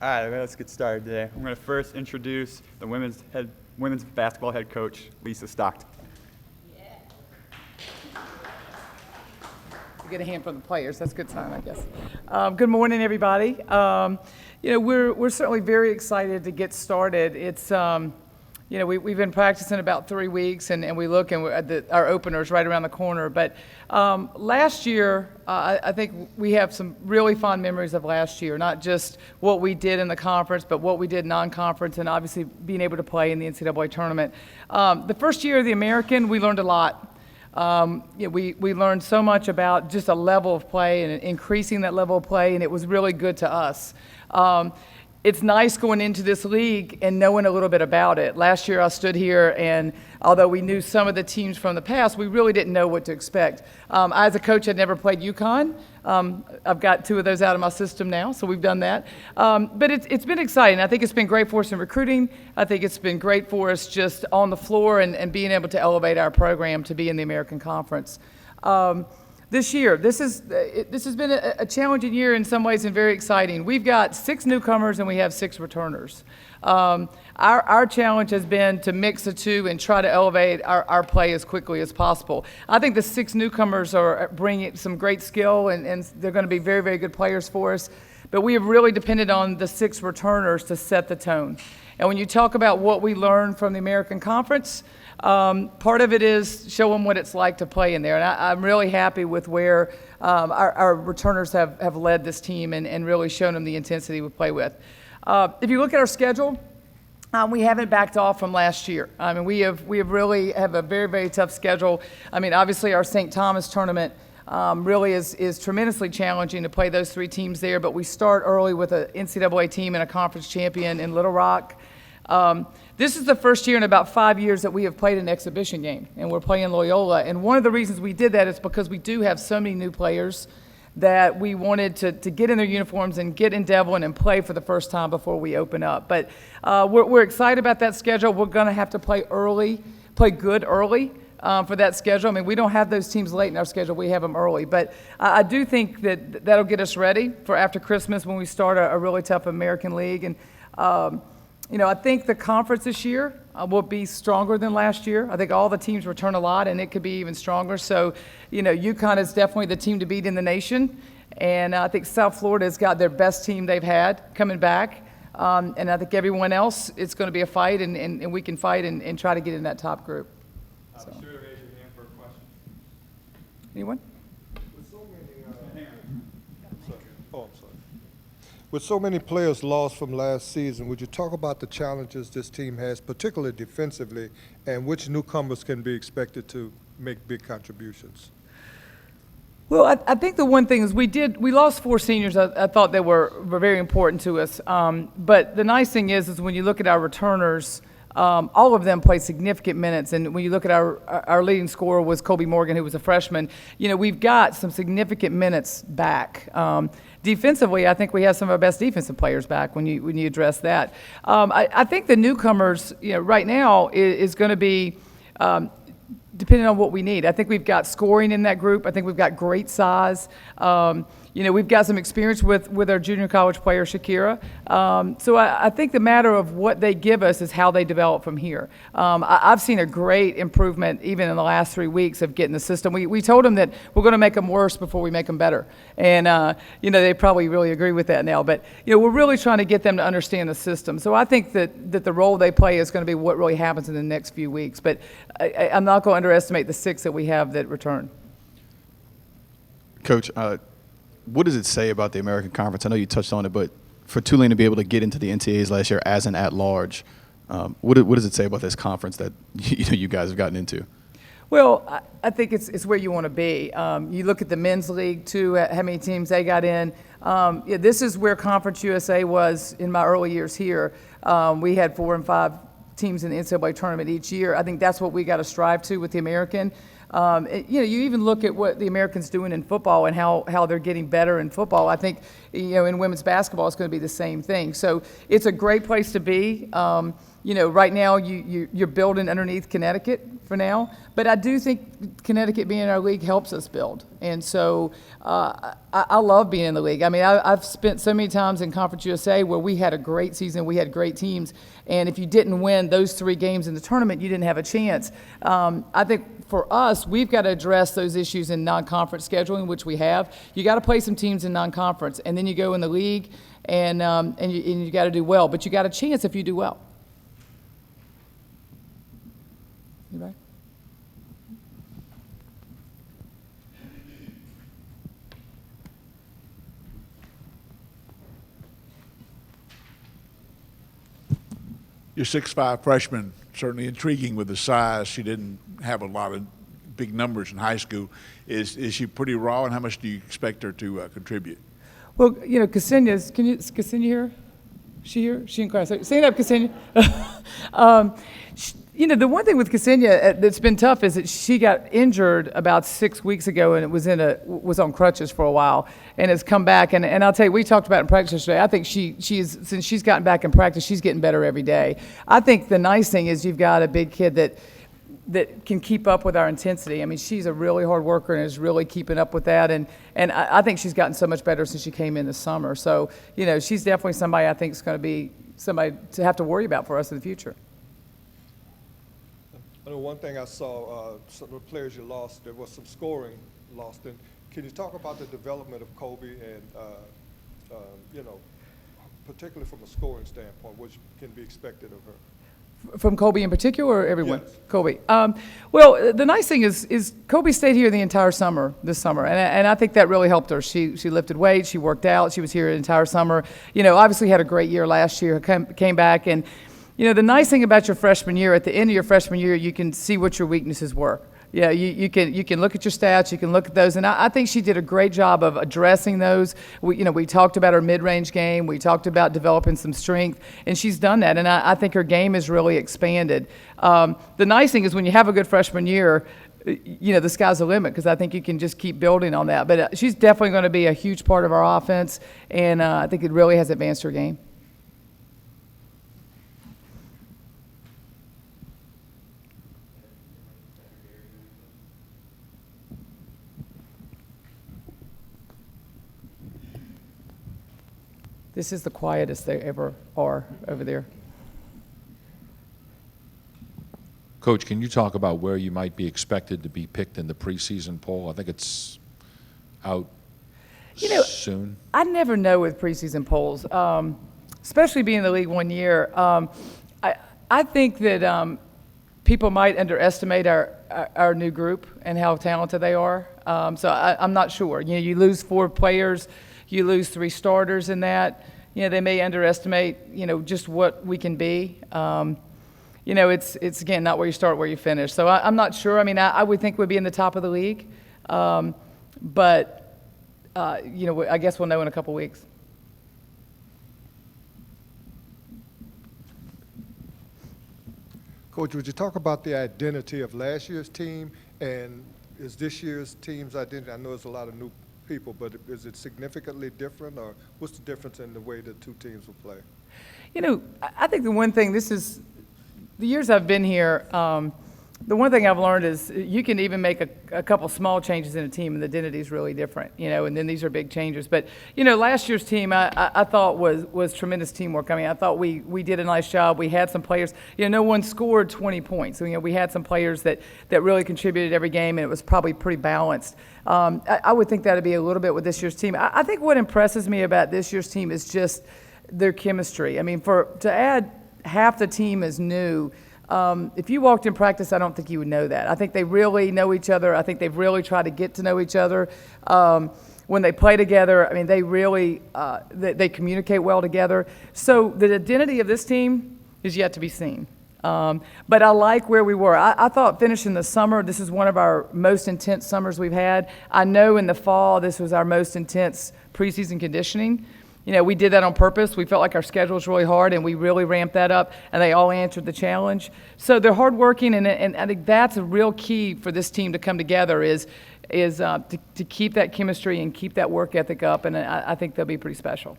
All right, let's get started today. I'm going to first introduce the women's basketball head coach, Lisa Stockton. You get a hand from the players. That's a good sign, I guess. Good morning, everybody. We're certainly very excited to get started. It's we've been practicing about 3 weeks, and we look and our opener's right around the corner. But last year, I think we have some really fond memories of last year, not just what we did in the conference, but what we did non-conference, and obviously being able to play in the NCAA tournament. The first year of the American, we learned a lot. We learned so much about just a level of play and increasing that level of play, and it was really good to us. It's nice going into this league and knowing a little bit about it. Last year I stood here, and although we knew some of the teams from the past, we really didn't know what to expect. I, as a coach, had never played UConn. I've got 2 of those out of my system now, so we've done that. But it's been exciting. I think it's been great for us in recruiting. I think it's been great for us just on the floor and being able to elevate our program to be in the American Conference. This year, this has been a challenging year in some ways and very exciting. We've got 6 newcomers and we have 6 returners. Our challenge has been to mix the two and try to elevate our play as quickly as possible. I think the 6 newcomers are bringing some great skill and they're going to be very, very good players for us. But we have really depended on the 6 returners to set the tone. And when you talk about what we learned from the American Conference, part of it is show them what it's like to play in there. And I'm really happy with where our returners have led this team and really shown them the intensity we play with. If you look at our schedule, we haven't backed off from last year. I mean, we really have a very, very tough schedule. I mean, obviously our St. Thomas tournament really is tremendously challenging to play those 3 teams there, but we start early with an NCAA team and a conference champion in Little Rock. This is the first year in about 5 years that we have played an exhibition game, and we're playing Loyola. And one of the reasons we did that is because we do have so many new players that we wanted to get in their uniforms and get in Devlin and play for the first time before we open up. But we're excited about that schedule. We're going to have to play good early for that schedule. I mean, we don't have those teams late in our schedule. We have them early. But I do think that'll get us ready for after Christmas when we start a really tough American League. And I think the conference this year will be stronger than last year. I think all the teams return a lot, and it could be even stronger. So, UConn is definitely the team to beat in the nation. And I think South Florida has got their best team they've had coming back. And I think everyone else, it's going to be a fight, and we can fight and try to get in that top group. Be sure to raise your hand for a question. Anyone? With so many players lost from last season, would you talk about the challenges this team has, particularly defensively, and which newcomers can be expected to make big contributions? Well, I think the one thing is we lost 4 seniors. I thought they were very important to us. But the nice thing is when you look at our returners, all of them played significant minutes. And when you look at our leading scorer was Colby Morgan, who was a freshman. We've got some significant minutes back. Defensively, I think we have some of our best defensive players back when you address that. I think the newcomers, right now is going to be depending on what we need. I think we've got scoring in that group. I think we've got great size. We've got some experience with our junior college player, Shakira. So I think the matter of what they give us is how they develop from here. I've seen a great improvement even in the last 3 weeks of getting the system. We told them that we're going to make them worse before we make them better. And, they probably really agree with that now. But, we're really trying to get them to understand the system. So I think that the role they play is going to be what really happens in the next few weeks. But I'm not going to underestimate the 6 that we have that return. Coach, what does it say about the American Conference? I know you touched on it, but for Tulane to be able to get into the NCAAs last year as an at-large, what does it say about this conference that you guys have gotten into? Well, I think it's where you want to be. You look at the men's league, too, how many teams they got in. This is where Conference USA was in my early years here. We had 4 and 5 teams in the NCAA tournament each year. I think that's what we got to strive to with the American. You even look at what the Americans doing in football and how they're getting better in football. I think, in women's basketball, it's going to be the same thing. So it's a great place to be. right now you're building underneath Connecticut for now, but I do think Connecticut being in our league helps us build. And so I love being in the league. I mean, I've spent so many times in Conference USA where we had a great season, we had great teams, and if you didn't win those 3 games in the tournament, you didn't have a chance. I think for us, we've got to address those issues in non-conference scheduling, which we have. You got to play some teams in non-conference, and then you go in the league, and you got to do well. But you got a chance if you do well. You right? Your 6'5" freshman, certainly intriguing with the size. She didn't have a lot of big numbers in high school. Is she pretty raw, and how much do you expect her to contribute? Well, Ksenia's, is Ksenia here? She here? She in class? Stand up, Ksenia. The one thing with Ksenia that's been tough is that she got injured about 6 weeks ago, and it was on crutches for a while, and has come back. And I'll tell you, we talked about it in practice yesterday. I think since she's gotten back in practice, she's getting better every day. I think the nice thing is you've got a big kid that can keep up with our intensity. I mean, she's a really hard worker and is really keeping up with that. And I think she's gotten so much better since she came in this summer. So, she's definitely somebody I think is going to be somebody to have to worry about for us in the future. I know one thing I saw, some of the players you lost, there was some scoring lost. And can you talk about the development of Kobe and, particularly from a scoring standpoint, which can be expected of her? From Kobe in particular, or everyone? Yes. Kobe. Well, the nice thing is Kobe stayed here the entire summer, this summer, and I think that really helped her. She lifted weights, she worked out, she was here the entire summer. Obviously had a great year last year, came back, and the nice thing about your freshman year, at the end of your freshman year, you can see what your weaknesses were. Yeah, you can look at your stats, you can look at those, and I think she did a great job of addressing those. We talked about her mid-range game, we talked about developing some strength, and she's done that, and I think her game has really expanded. The nice thing is when you have a good freshman year, the sky's the limit, because I think you can just keep building on that. But she's definitely going to be a huge part of our offense, and I think it really has advanced her game. This is the quietest they ever are over there. Coach, can you talk about where you might be expected to be picked in the preseason poll? I think it's out soon. I never know with preseason polls, especially being in the league 1 year. I think that people might underestimate our new group and how talented they are. So I'm not sure. You lose 4 players. You lose 3 starters in that. They may underestimate, just what we can be. It's again, not where you start, where you finish. So I'm not sure. I mean, I would think we'd be in the top of the league. But I guess we'll know in a couple weeks. Coach, would you talk about the identity of last year's team, and is this year's team's identity? I know there's a lot of new people, but is it significantly different, or what's the difference in the way the 2 teams will play? I think the one thing, this is, the years I've been here, the one thing I've learned is you can even make a couple small changes in a team, and the identity is really different, and then these are big changes. But, last year's team I thought was tremendous teamwork. I mean, I thought we did a nice job. We had some players, no one scored 20 points. So, we had some players that really contributed every game, and it was probably pretty balanced. I would think that would be a little bit with this year's team. I think what impresses me about this year's team is just their chemistry. I mean, to add half the team is new. If you walked in practice, I don't think you would know that. I think they really know each other. I think they've really tried to get to know each other. When they play together, I mean, they really they communicate well together. So the identity of this team is yet to be seen. But I like where we were. I thought finishing the summer, this is one of our most intense summers we've had. I know in the fall this was our most intense preseason conditioning. We did that on purpose. We felt like our schedule was really hard, and we really ramped that up, and they all answered the challenge. So they're hardworking, and I think that's a real key for this team to come together is to keep that chemistry and keep that work ethic up, and I think they'll be pretty special.